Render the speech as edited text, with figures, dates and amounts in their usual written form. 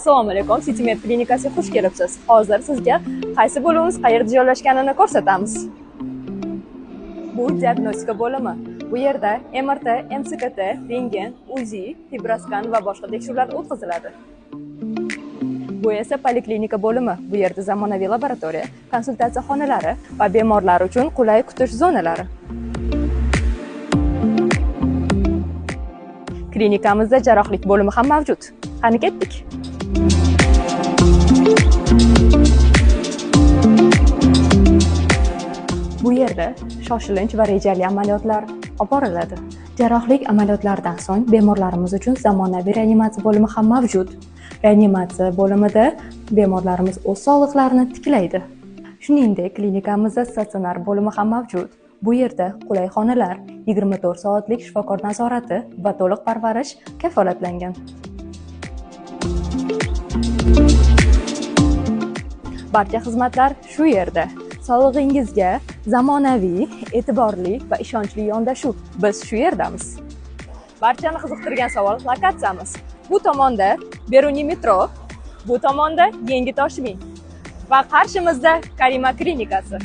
Assalomu alaykum, Citimed klinikasiga xush kelibsiz. Hozir sizga qaysi bo'limiz qayerda joylashganini ko'rsatamiz. Bu diagnostika bo'limi. Bu yerda MRT, MCT, rentgen, UZI, fibroskan va boshqa tekshiruvlar o'tkaziladi. Bu esa poliklinika bo'limi. Bu yerda zamonaviy laboratoriya, konsultatsiya xonalari va bemorlar uchun qulay kutish zonalari. Klinikamizda jarrohlik bo'limi ham mavjud. Qani ketdik. Bu yerda shoshilinch va rejali amaliyotlar olib boriladi. Jarrohlik amaliyotlaridan so'ng bemorlarimiz uchun zamonaviy reanimatsiya bo'limi ham mavjud. Reanimatsiya bo'limida bemorlarimiz o'z sog'liqlarini tiklaydi. Shuningdek, klinikamizda statsionar bo'limi ham mavjud. Bu yerda qulay xonalar, 24 soatlik shifokor nazorati va to'liq parvarish kafolatlangan. Barcha xizmatlar shu yerda. Sog'lig'ingizga zamonaviy, e'tiborli va ishonchli yondashuv. Biz shu yerdamiz. Barchani qiziqtirgan savol lokatsiyamiz. Bu tomonda Beruniy metro, bu tomonda Yangi Toshmin va qarshimizda Karima klinikasi.